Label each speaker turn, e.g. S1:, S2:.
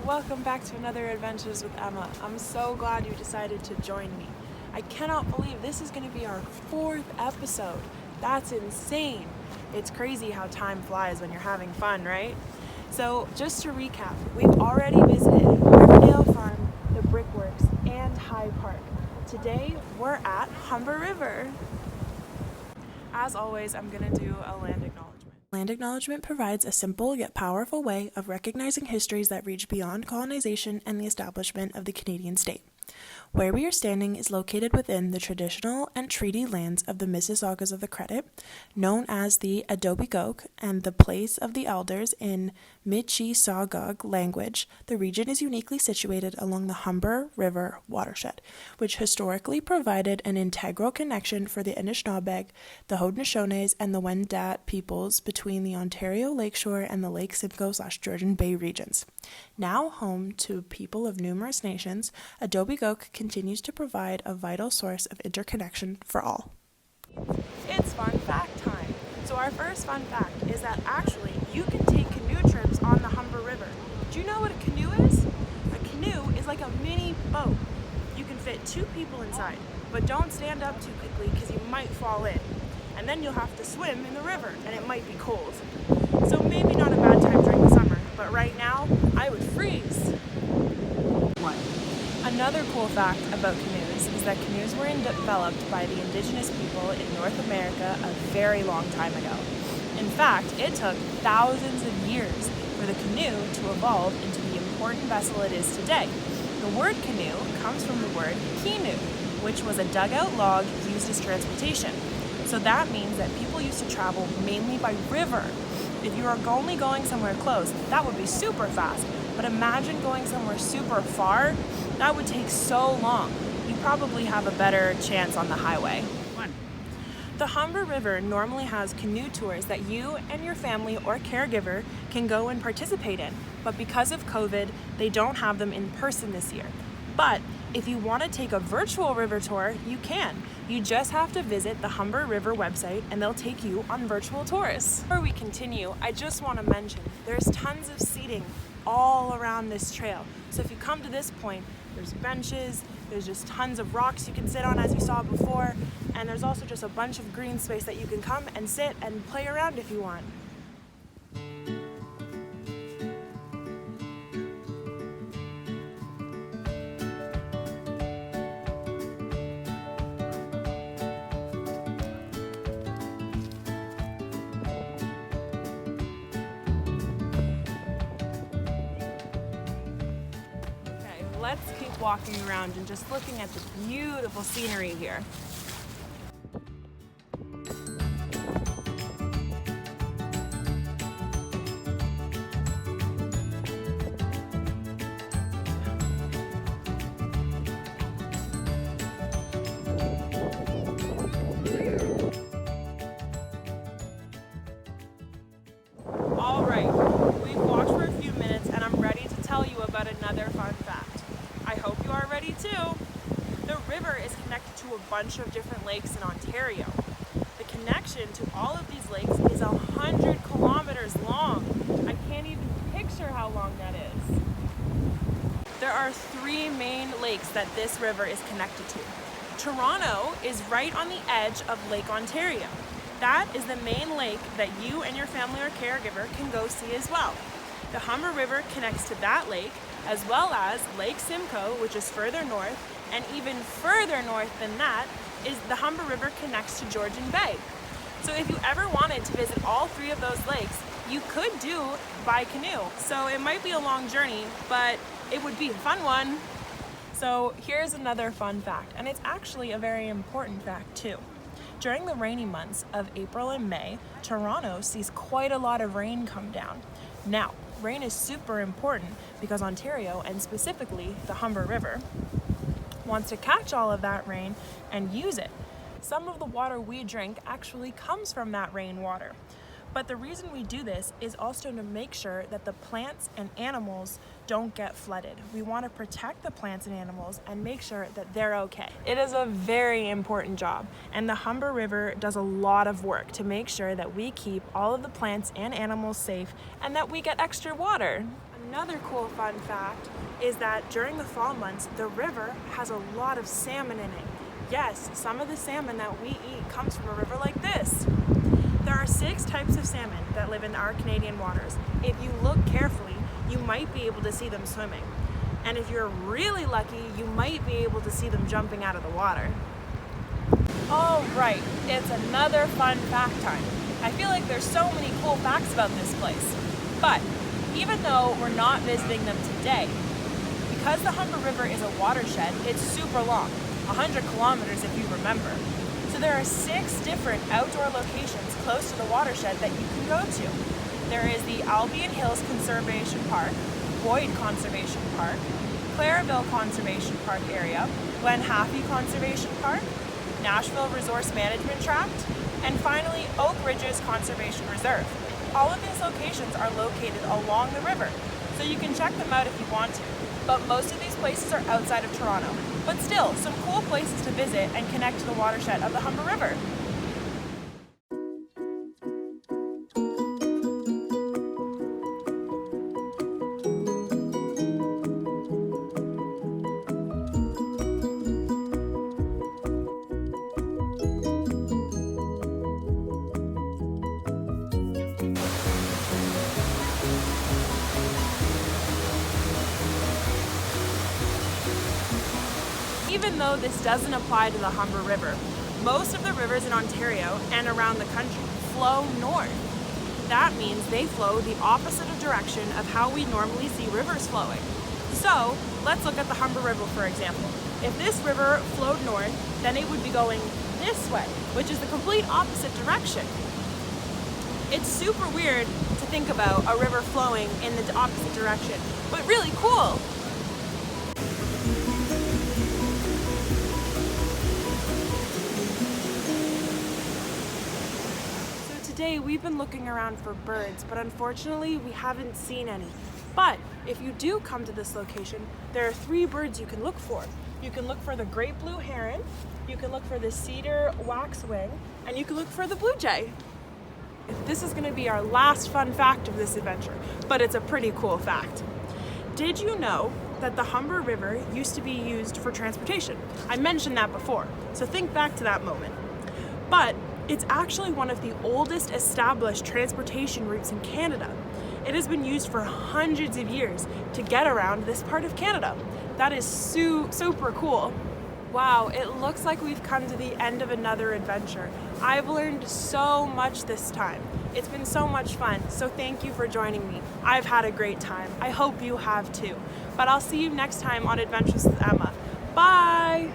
S1: welcome back to another Adventures with Emma. I'm so glad you decided to join me. I cannot believe this is going to be our 4th episode. That's insane. It's crazy how time flies when you're having fun, right? So just to recap, we've already visited Riverdale Farm, the Brickworks, and High Park. Today we're at Humber River. As always, I'm going to do a land acknowledgement. Land acknowledgement provides a simple yet powerful way of recognizing histories that reach beyond colonization and the establishment of the Canadian state. Where we are standing is located within the traditional and treaty lands of the Mississaugas of the Credit, known as the Adobe-Goak and the Place of the Elders in Michi-Saugog language. The region is uniquely situated along the Humber River watershed, which historically provided an integral connection for the Anishinaabeg, the Haudenosaunee, and the Wendat peoples between the Ontario Lakeshore and the Lake Simcoe/Georgian Bay regions. Now home to people of numerous nations, Adobe-Goak continues to provide a vital source of interconnection for all. It's fun fact time. So our first fun fact is that actually you can take canoe trips on the Humber River. Do you know what a canoe is? A canoe is like a mini boat. You can fit 2 people inside, but don't stand up too quickly because you might fall in. And then you'll have to swim in the river and it might be cold. So maybe not a bad time during the summer, but right now I would freeze. Another cool fact about canoes is that canoes were developed by the indigenous people in North America a very long time ago. In fact, it took thousands of years for the canoe to evolve into the important vessel it is today. The word canoe comes from the word kinu, which was a dugout log used as transportation. So that means that people used to travel mainly by river. If you are only going somewhere close, that would be super fast. But imagine going somewhere super far, that would take so long. You probably have a better chance on the highway. The Humber River normally has canoe tours that you and your family or caregiver can go and participate in. But because of COVID, they don't have them in person this year. But if you want to take a virtual river tour, you can. You just have to visit the Humber River website and they'll take you on virtual tours. Before we continue, I just want to mention there's tons of seating all around this trail. So if you come to this point, there's benches, there's just tons of rocks you can sit on as you saw before, and there's also just a bunch of green space that you can come and sit and play around if you want. Let's keep walking around and just looking at the beautiful scenery here. All right, we've walked for a few minutes and I'm ready to tell you about another fun fact. I hope you are ready too. The river is connected to a bunch of different lakes in Ontario. The connection to all of these lakes is 100 kilometers long. I can't even picture how long that is. There are 3 main lakes that this river is connected to. Toronto is right on the edge of Lake Ontario. That is the main lake that you and your family or caregiver can go see as well. The Humber River connects to that lake, as well as Lake Simcoe, which is further north, and even further north than that is the Humber River connects to Georgian Bay. So if you ever wanted to visit all 3 of those lakes, you could do by canoe. So it might be a long journey, but it would be a fun one. So here's another fun fact, and it's actually a very important fact too. During the rainy months of April and May, Toronto sees quite a lot of rain come down. Now, rain is super important because Ontario, and specifically the Humber River, wants to catch all of that rain and use it. Some of the water we drink actually comes from that rainwater. But the reason we do this is also to make sure that the plants and animals don't get flooded. We want to protect the plants and animals and make sure that they're okay. It is a very important job, and the Humber River does a lot of work to make sure that we keep all of the plants and animals safe and that we get extra water. Another cool fun fact is that during the fall months, the river has a lot of salmon in it. Yes, some of the salmon that we eat comes from a river like this. There are 6 types of salmon that live in our Canadian waters. If you look carefully, you might be able to see them swimming. And if you're really lucky, you might be able to see them jumping out of the water. All right, it's another fun fact time. I feel like there's so many cool facts about this place. But even though we're not visiting them today, because the Humber River is a watershed, it's super long, 100 kilometers if you remember. So there are 6 different outdoor locations close to the watershed that you can go to. There is the Albion Hills Conservation Park, Boyd Conservation Park, Clareville Conservation Park area, Glen Haffey Conservation Park, Nashville Resource Management Tract, and finally Oak Ridges Conservation Reserve. All of these locations are located along the river, so you can check them out if you want to. But most of these places are outside of Toronto. But still, some cool places to visit and connect to the watershed of the Humber River. Even though this doesn't apply to the Humber River, most of the rivers in Ontario and around the country flow north. That means they flow the opposite direction of how we normally see rivers flowing. So let's look at the Humber River, for example. If this river flowed north, then it would be going this way, which is the complete opposite direction. It's super weird to think about a river flowing in the opposite direction, but really cool. Today we've been looking around for birds, but unfortunately we haven't seen any. But if you do come to this location, there are 3 birds you can look for. You can look for the great blue heron, you can look for the cedar waxwing, and you can look for the blue jay. This is going to be our last fun fact of this adventure, but it's a pretty cool fact. Did you know that the Humber River used to be used for transportation? I mentioned that before, so think back to that moment. But it's actually one of the oldest established transportation routes in Canada. It has been used for hundreds of years to get around this part of Canada. That is super cool. Wow, it looks like we've come to the end of another adventure. I've learned so much this time. It's been so much fun, so thank you for joining me. I've had a great time. I hope you have too. But I'll see you next time on Adventures with Emma. Bye!